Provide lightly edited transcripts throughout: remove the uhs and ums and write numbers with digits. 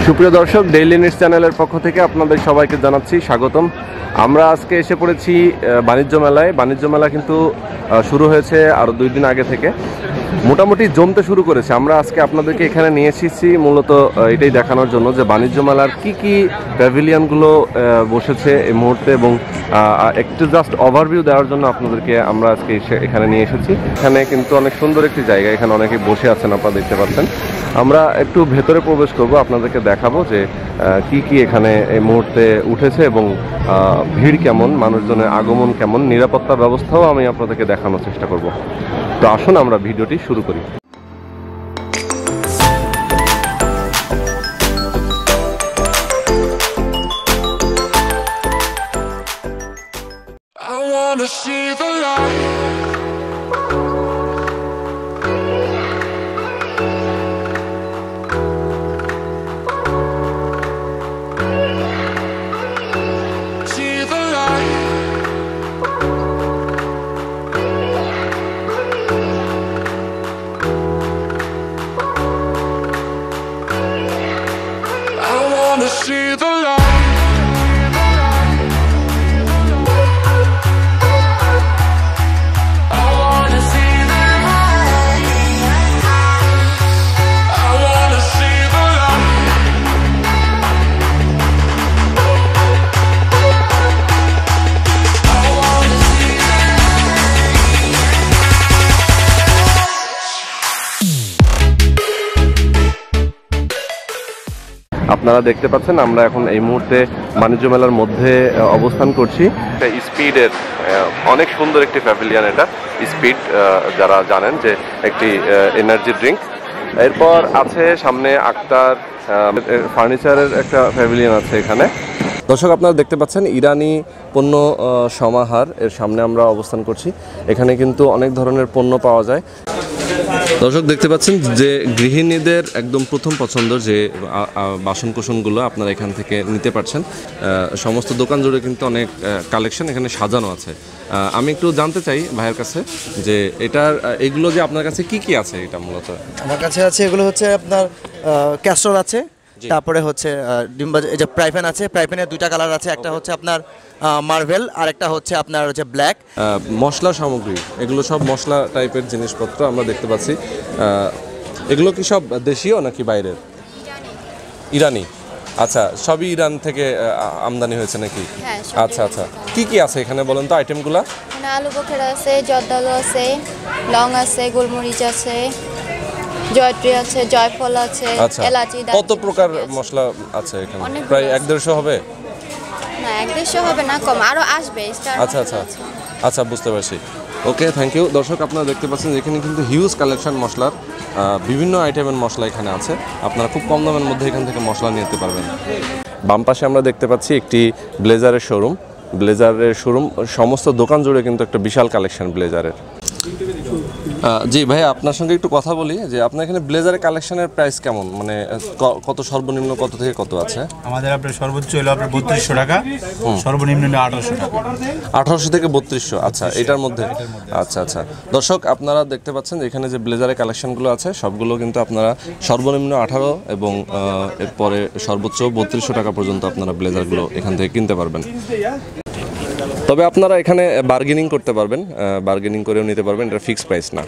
সুপ্রিয় দর্শক, daily news চ্যানেলের পক্ষ থেকে আপনাদের সবাইকে জানাচ্ছি স্বাগতম। আমরা আজকে এসে পড়েছি বাণিজ্য মেলায়। বাণিজ্য মেলা কিন্তু শুরু হয়েছে আরও 2 দিন আগে থেকে, মোটামুটি জমতে শুরু করেছে। আমরা আজকে আপনাদেরকে এখানে নিয়ে এসেছি মূলত এটাই দেখানোর জন্য যে বাণিজ্য মেলার কি প্যাভিলিয়নগুলো বসেছে এই মুহূর্তে, এবং একটু জাস্ট ওভারভিউ দেওয়ার জন্য আপনাদেরকে আমরা আজকে এখানে নিয়ে এসেছি। এখানে কিন্তু অনেক সুন্দর একটি জায়গা, এখানে অনেকে বসে আছেন, আপনারা দেখতে পাচ্ছেন। আমরা একটু ভেতরে প্রবেশ করব, আপনাদেরকে দেখাবো যে কি এখানে এই মুহূর্তে উঠেছে এবং ভিড় কেমন, মানুষজনের আগমন কেমন, নিরাপত্তার ব্যবস্থাও আমি আপনাদেরকে দেখানোর চেষ্টা করব। তো আসুন আমরা ভিডিওটি শুরু করি। আপনারা দেখতে পাচ্ছেন আমরা এখন এই মুহূর্তে বাণিজ্য মেলার মধ্যে অবস্থান করছি। স্পিডের অনেক সুন্দর একটি প্যাভিলিয়ন, এটা স্পিড যারা জানেন যে একটি এনার্জি ড্রিঙ্ক। এরপর আছে সামনে আক্তার ফার্নিচারের একটা প্যাভিলিয়ন আছে এখানে। দর্শক, আপনারা দেখতে পাচ্ছেন ইরানি পণ্য সমাহার, এর সামনে আমরা অবস্থান করছি। এখানে কিন্তু অনেক ধরনের পণ্য পাওয়া যায়। দর্শক দেখতে পাচ্ছেন যে গৃহিণীদের একদম প্রথম পছন্দ যে বাসনকোসনগুলো আপনারা এখান থেকে নিতে পারছেন। সমস্ত দোকান জুড়ে কিন্তু অনেক কালেকশন এখানে সাজানো আছে। আমি একটু জানতে চাই ভাইয়ের কাছে যে এগুলো যে আপনার কাছে কি আছে। এটা মূলত আমার কাছে আছে, এগুলো হচ্ছে আপনার ক্যাস্টর আছে, তারপরে হচ্ছে ডিম্বাজ, এই যে ফ্রাই প্যান আছে। ফ্রাই প্যানের 2টা কালার আছে, একটা হচ্ছে আপনার মার্ভেল আর একটা হচ্ছে আপনার হচ্ছে ব্ল্যাক। মশলা সামগ্রী, এগুলো সব মশলা টাইপের জিনিসপত্র আমরা দেখতে পাচ্ছি। এগুলো কি সব দেশীয় নাকি বাইরের? ইরানি। আচ্ছা, সবই ইরান থেকে আমদানি হয়েছে নাকি? আচ্ছা আচ্ছা, কি আছে এখানে বলেন তো আইটেমগুলো? আলু বোখরা আছে, জর্দালু আছে, লং আছে, গোলমরিচ আছে, জয়ত্রী আছে, জয়ফল আছে, এলাচি। কত প্রকার মশলা আছে এখানে? প্রায় 1-150 হবে? না, 1-150 হবে না, কম আরো আসবে। আচ্ছা আচ্ছা আচ্ছা, বুঝতে পারছি। ওকে, থ্যাংক ইউ। দর্শক, আপনারা দেখতে পাচ্ছেন এখানে কিন্তু হিউজ কালেকশন মশলার, বিভিন্ন আইটেমের মশলা এখানে আছে। আপনারা খুব কম দামের মধ্যে এখান থেকে মশলা নিতে পারবেন। বাম পাশে আমরা দেখতে পাচ্ছি একটি ব্লেজারের শোরুম। সমস্ত দোকান জুড়ে কিন্তু একটা বিশাল কালেকশন ব্লেজারের। জি ভাই, আপনার সঙ্গে একটু কথা বলি যে আপনার এখানে ব্লেজারের কালেকশনের প্রাইস কেমন, মানে কত সর্বনিম্ন কত থেকে কত আছে? আমাদের আপনার সর্বোচ্চ হলো আপনার 3200 টাকা, সর্বনিম্ন 1800 টাকা। 1800 থেকে 3200। আচ্ছা, এটার মধ্যে। আচ্ছা আচ্ছা, দর্শক আপনারা দেখতে পাচ্ছেন এখানে যে ব্লেজারের কালেকশনগুলো আছে সবগুলো কিন্তু আপনারা সর্বনিম্ন 18 এবং এরপরে সর্বোচ্চ 3200 টাকা পর্যন্ত আপনারা ব্লেজারগুলো এখান থেকে কিনতে পারবেন। তবে আপনারা এখানে বার্গেনিং করতে পারবেন, বার্গেনিং করেও নিতে পারবেন, এটা ফিক্সড প্রাইস না।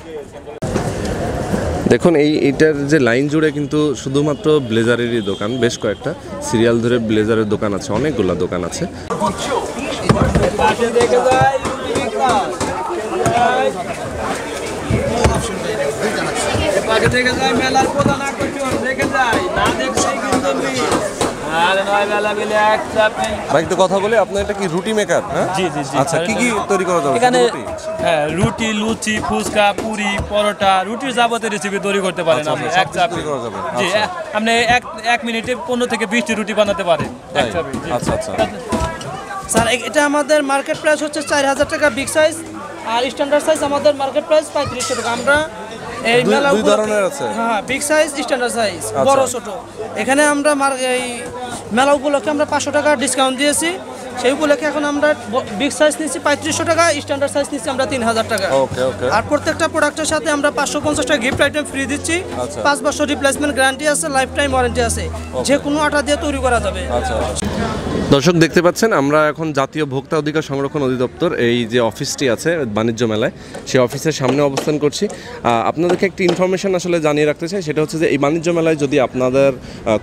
দেখুন এইটার যে লাইন জুড়ে কিন্তু শুধুমাত্র ব্লেজারেরই দোকান, বেশ কয়েকটা সিরিয়াল ধরে ব্লেজারের দোকান আছে, অনেকগুলো দোকান আছে। ভাই একটু কথা বলি, আপনার এটা কি রুটি মেকার? জি জি জি। আচ্ছা, কি তৈরি করা যাবে এখানে? হ্যাঁ, রুটি, লুচি, ফুচকা, পুরি, পরোটা, রুটির যাবতীয় রেসিপি তৈরি করতে পারেন আপনি এক চাপে। জি, আপনি এক মিনিটে 15 থেকে 20টি রুটি বানাতে পারেন এক চাপে। আচ্ছা আচ্ছা স্যার, এটা আমাদের মার্কেট প্রাইস হচ্ছে 4000 টাকা বিগ সাইজ, আর স্ট্যান্ডার্ড সাইজ আমাদের মার্কেট প্রাইস 3500 টাকা। আমরা এই মেলা দুই ধরনের আছে। হ্যাঁ, বিগ সাইজ, স্ট্যান্ডার্ড সাইজ, বড় ছোট। এখানে আমরা এই মেলা উপলক্ষে আমরা 500 টাকা ডিসকাউন্ট দিয়েছি। সেই উপলক্ষে এখন আমরা বিগ সাইজ নিচ্ছি 3500 টাকা, স্ট্যান্ডার্ড সাইজ নিচ্ছি আমরা 3000 টাকা। ওকে ওকে। আর প্রত্যেকটা প্রোডাক্টের সাথে আমরা 550 টাকা গিফট আইটেম ফ্রি দিচ্ছি। 5 বছর রিপ্লেসমেন্ট গ্যারান্টি আছে, লাইফ টাইম ওয়ারেন্টি আছে, যে কোনো আটা দিয়ে তৈরি করা যাবে। আচ্ছা। দর্শক দেখতে পাচ্ছেন আমরা এখন জাতীয় ভোক্তা অধিকার সংরক্ষণ অধিদপ্তর এই যে অফিসটি আছে বাণিজ্য মেলায়, সেই অফিসের সামনে অবস্থান করছি। আপনাদেরকে একটি ইনফরমেশন আসলে জানিয়ে রাখতে চাই, সেটা হচ্ছে যে এই বাণিজ্য মেলায় যদি আপনাদের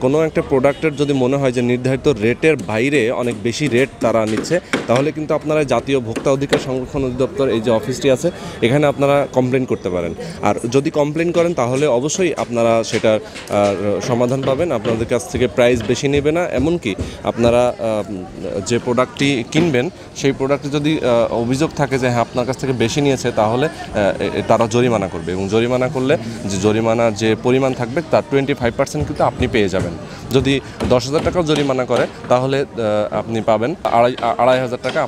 কোনো একটা প্রোডাক্টের যদি মনে হয় যে নির্ধারিত রেটের বাইরে অনেক বেশি রেট তারা নিচ্ছে, তাহলে কিন্তু আপনারা জাতীয় ভোক্তা অধিকার সংরক্ষণ অধিদপ্তর এই যে অফিসটি আছে এখানে আপনারা কমপ্লেন করতে পারেন। আর যদি কমপ্লেন করেন তাহলে অবশ্যই আপনারা সেটার সমাধান পাবেন, আপনাদের কাছ থেকে প্রাইস বেশি নেবে না, এমনকি আপনারা যে প্রোডাক্টটি কিনবেন সেই প্রোডাক্টে যদি অভিযোগ থাকে যে হ্যাঁ আপনার কাছ থেকে বেশি নিয়েছে, তাহলে তারা জরিমানা করবে, এবং জরিমানা করলে যে জরিমানার যে পরিমাণ থাকবে তার 25% কিন্তু আপনি পেয়ে যাবেন। যদি 10,000 টাকাও জরিমানা করে তাহলে আপনি পাবেন 2,500 টাকা।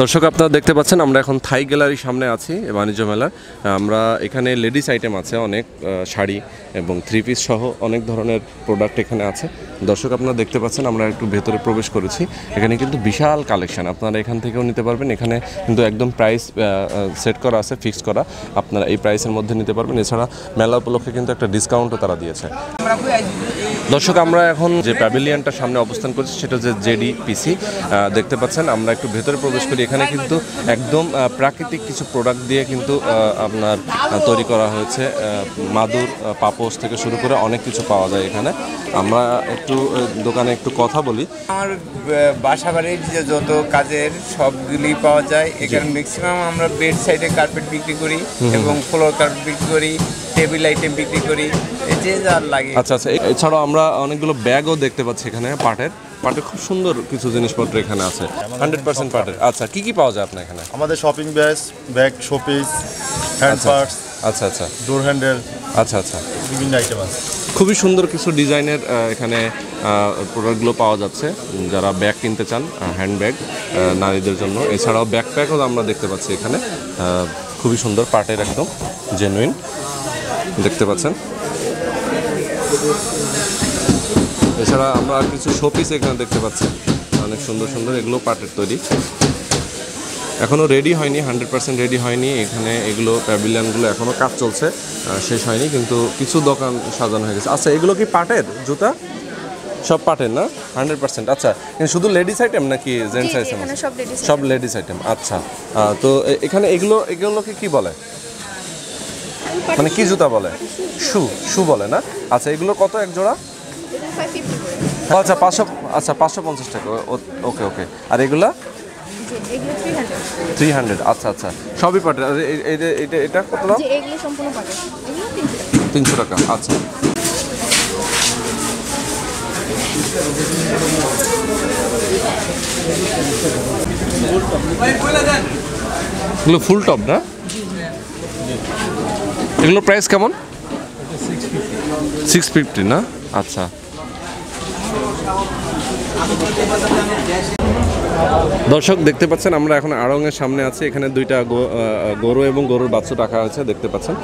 দর্শক আপনারা দেখতে পাচ্ছেন আমরা এখন থাই গ্যালারির সামনে আছি বাণিজ্য মেলার। আমরা এখানে লেডিস আইটেম আছে অনেক, শাড়ি এবং 3 পিস সহ অনেক ধরনের প্রোডাক্ট এখানে আছে। দর্শক আপনারা দেখতে পাচ্ছেন আমরা একটু ভেতরে প্রবেশ করেছি, এখানে কিন্তু বিশাল কালেকশন, আপনারা এখান থেকেও নিতে পারবেন। এখানে কিন্তু একদম প্রাইস সেট করা আছে, ফিক্সড করা, আপনারা এই প্রাইসের মধ্যে নিতে পারবেন। এছাড়া মেলা উপলক্ষে কিন্তু একটা ডিসকাউন্টও তারা দিয়েছে। দর্শক আমরা এখন যে প্যাভিলিয়নটার সামনে অবস্থান করছি সেটা হচ্ছে জেডিপিসি, দেখতে পাচ্ছেন। আমরা একটু ভেতরে প্রবেশ করি, এখানে কিন্তু একদম প্রাকৃতিক কিছু প্রোডাক্ট দিয়ে কিন্তু আপনার তৈরি করা হয়েছে। মাদুর, পাপোশ থেকে শুরু করে অনেক কিছু পাওয়া যায় এখানে। আমরা একটু দোকানে একটু কথা বলি। আমার বাসা বাড়ির যে যত কাজের সবগুলি পাওয়া যায় এখানে। ম্যাক্সিমাম আমরা বেড সাইডে কার্পেট বিক্রি করি এবং ফ্লোর কার্পেট বিক্রি করি, টেবিল আইটেম বিক্রি করি, যে যার লাগে। আচ্ছা আচ্ছা, এছাড়াও আমরা অনেকগুলো ব্যাগও দেখতে পাচ্ছি এখানে, পাটের খুব সুন্দর কিছু জিনিসপত্র এখানে আছে, 100% পাটের। আচ্ছা, কি কি পাওয়া যায় আপনার এখানে? আমাদের shopping bag, showpiece, hand parts, আচ্ছা আচ্ছা, ডোর হ্যান্ডেল, আচ্ছা আচ্ছা, বিভিন্ন আইটেম আছে। খুবই সুন্দর কিছু ডিজাইনের এখানে প্রোডাক্টগুলো পাওয়া যাচ্ছে যারা ব্যাগ কিনতে চান, হ্যান্ড ব্যাগ নারীদের জন্য। এছাড়াও ব্যাকপ্যাকও আমরা দেখতে পাচ্ছি এখানে, খুবই সুন্দর পাটের, একদম জেনুইন দেখতে পাচ্ছেন। এছাড়া আমরা কিছু শোপিস এখানে দেখতে পাচ্ছি, অনেক সুন্দর সুন্দর, এগুলো পাটের তৈরি, এখনও রেডি হয়নি, 100% রেডি হয়নি। এখানে এগুলো প্যাভিলিয়নগুলো এখনও কাজ চলছে, শেষ হয়নি, কিন্তু কিছু দোকান সাজানো হয়ে গেছে। আচ্ছা, এগুলো কি পাটের জুতা? সব পাটের না? 100%। আচ্ছা, শুধু লেডিস আইটেম নাকি জেন্টস আইটেম? সব লেডিস আইটেম। আচ্ছা, তো এখানে এগুলোকে কি বলে, মানে কি জুতা বলে? শু বলে না? আচ্ছা, এগুলো কত এক জোড়া? আচ্ছা 500, আচ্ছা 550 টাকা। ওকে ওকে। আর এগুলা 300। আচ্ছা আচ্ছা, সবই পাটের। আর এটা কত দাম? 300 টাকা। আচ্ছা, এগুলো ফুল টপ না? এগুলোর প্রাইস কেমন? 650 না? আচ্ছা, দর্শক দেখতে পাচ্ছেন আমরা এখন আড়ংয়ের সামনে আছি। এখানে দুইটা গরু এবং গরুর বাচ্চা রাখা হয়েছে, দেখতে পাচ্ছেন।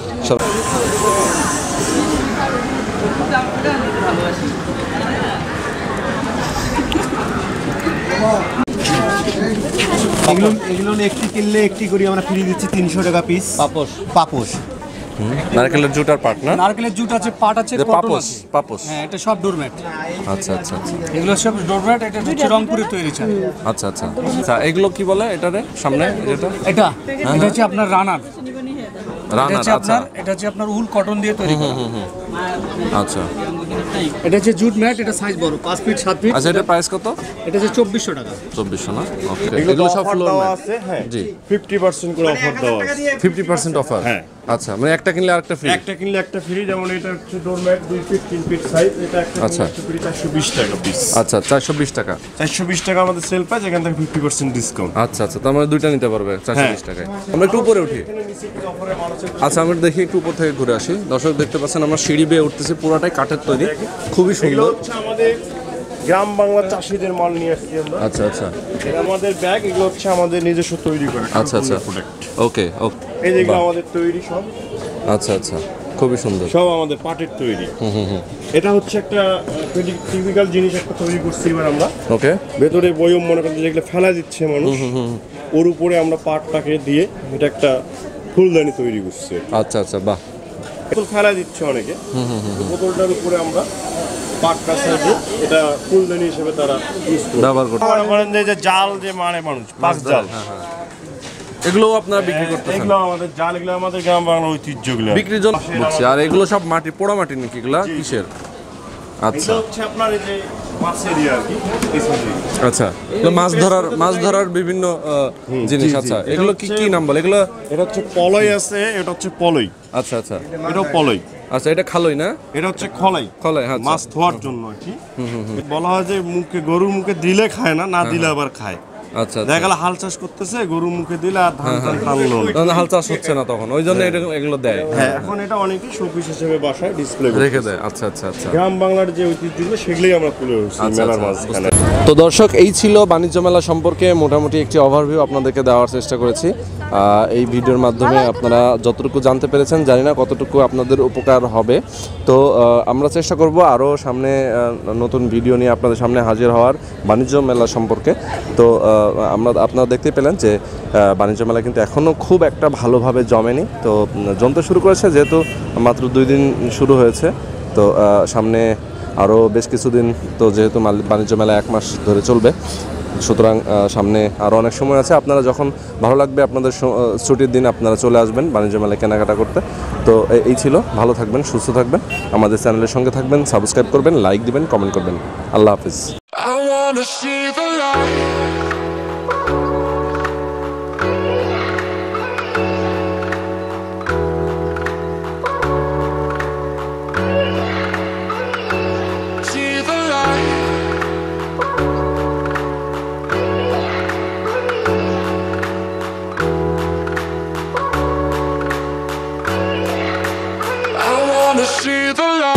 এগুলো একটি কিনলে একটি করে আমরা ফ্রি দিচ্ছি 300 টাকা পিস। পাপোশ নারকেলের জুট আর পাট না? নারকেলের জুট আছে, পাট আছে, পাপোশ। হ্যাঁ, এটা সব ডোরম্যাট। আচ্ছা আচ্ছা আচ্ছা, এগুলো সব ডোরম্যাট। এটা হচ্ছে রংপুরে তৈরি চাল। আচ্ছা আচ্ছা আচ্ছা, এগুলো কি বলে এটারে সামনে যেটা? এটা হচ্ছে আপনার রানার। আচ্ছা, এটা হচ্ছে আপনার উল কটন দিয়ে তৈরি করা। আচ্ছা, এটা হচ্ছে জুট ম্যাট, এটা সাইজ বড়, 5 ফিট 7 ফিট। আচ্ছা, এটা প্রাইস কত? এটা হচ্ছে 2400 টাকা। 2400 না? ওকে। এগুলো সব ফ্লোর আছে। হ্যাঁ জি, 50% করে অফার দেওয়া আছে। 50% অফার? হ্যাঁ। আচ্ছা, মানে একটা কিনলে আরেকটা ফ্রি? একটা কিনলে একটা ফ্রি। যেমন এটা হচ্ছে ডোরম্যাট 2 ফিট 3 ফিট সাইজ, এটা একটা আচ্ছা ফ্রি 420 টাকা পিস। আচ্ছা, 420 টাকা। 420 টাকা আমাদের সেল প্রাইস, এখান থেকে 50% ডিসকাউন্ট। আচ্ছা আচ্ছা, তার মানে দুইটা নিতে পারবে 420 টাকায়। আমরা একটু উপরে উঠি। আচ্ছা, আমরা দেখি একটু উপর থেকে ঘুরে আসি। দর্শক দেখতে পাচ্ছেন আমরা সিঁড়ি বেয়ে উঠতেছি, পুরাটাই কাঠের তৈরি, খুবই এগুলো সুন্দর। হচ্ছে আমাদের গ্রাম বাংলা চাষিদের মাল নিয়ে আসছি আমরা। আচ্ছা আচ্ছা, এটা আমাদের ব্যাগ, এগুলো হচ্ছে আমাদের নিজস্ব তৈরি করা। আচ্ছা আচ্ছা, ওকে ওকে। এই যেগুলো আমাদের তৈরি সব। আচ্ছা আচ্ছা, খুবই সুন্দর। সব আমাদের পাটের তৈরি। এটা হচ্ছে একটা টিপিক্যাল জিনিস একটা তৈরি করছি এবার আমরা। ওকে। ভেতরে বয়ম মনে করেন যেগুলো ফেলা দিচ্ছে মানুষ, ওর উপরে আমরা পাটটাকে দিয়ে এটা একটা ফুলদানি তৈরি করছে। আচ্ছা আচ্ছা, বাহ। বোতল ফেলা দিচ্ছে অনেকে, বোতলটার উপরে আমরা পাটটা সাইডে এটা ফুলদানি হিসেবে তারা ইউজ করে ব্যবহার করতে করেন। যে জাল যে মানে মানুষ পাঁচ জাল, এগুলো আপনারা বিক্রি করতেছেন? এগুলো আমাদের জাল, এগুলো আমাদের গ্রাম বাংলার ঐতিহ্যগুলো বিক্রির জন্য বুঝছি। আর এগুলো সব মাটি, পোড়া মাটি নাকি এগুলা, কিসের? আচ্ছা, এটা হচ্ছে আপনার এই যে মাছের আর কি। আচ্ছা, মাছ ধরার বিভিন্ন জিনিস। আচ্ছা, এগুলো কি কি নাম বলে এগুলো? এটা হচ্ছে পলই আছে, এটা হচ্ছে পলই। আচ্ছা আচ্ছা, এটাও পলই। আচ্ছা, এটা খালই না? এটা হচ্ছে খলাই। খলাই, আচ্ছা। মাছ ধোয়ার জন্য আর কি। বলা হয় যে মুখে, গরুর মুখে দিলে খায় না, না দিলে আবার খায়। আচ্ছা, দেখা গেল হাল চাষ করতেছে, গরুর মুখে দিলে আর ধান টানলো তখন হাল চাষ হচ্ছে না, তখন ওই জন্য এগুলো দেয়। হ্যাঁ, এখন এটা অনেকেই শোপিস হিসেবে বাসায় ডিসপ্লে রেখে দেয়। আচ্ছা আচ্ছা আচ্ছা, গ্রাম বাংলার যে ঐতিহ্যগুলো সেগুলোই আমরা তুলে ধরছি মেলার মাঝখানে। তো দর্শক, এই ছিল বাণিজ্য মেলা সম্পর্কে মোটামুটি একটি ওভারভিউ আপনাদেরকে দেওয়ার চেষ্টা করেছি। এই ভিডিওর মাধ্যমে আপনারা যতটুকু জানতে পেরেছেন, জানি না কতটুকু আপনাদের উপকার হবে। তো আমরা চেষ্টা করব আরও সামনে নতুন ভিডিও নিয়ে আপনাদের সামনে হাজির হওয়ার বাণিজ্য মেলা সম্পর্কে। তো আপনারা দেখতেই পেলেন যে বাণিজ্য মেলা কিন্তু এখনও খুব একটা ভালোভাবে জমেনি। তো জমতে শুরু করেছে, যেহেতু মাত্র 2 দিন শুরু হয়েছে। তো সামনে আরও বেশ কিছুদিন, তো যেহেতু বাণিজ্য মেলা 1 মাস ধরে চলবে, সুতরাং সামনে আরও অনেক সময় আছে। আপনারা যখন ভালো লাগবে আপনাদের ছুটির দিন আপনারা চলে আসবেন বাণিজ্য মেলায় কেনাকাটা করতে। তো এই ছিল, ভালো থাকবেন, সুস্থ থাকবেন, আমাদের চ্যানেলের সঙ্গে থাকবেন, সাবস্ক্রাইব করবেন, লাইক দিবেন, কমেন্ট করবেন। আল্লাহ হাফিজ। See the light.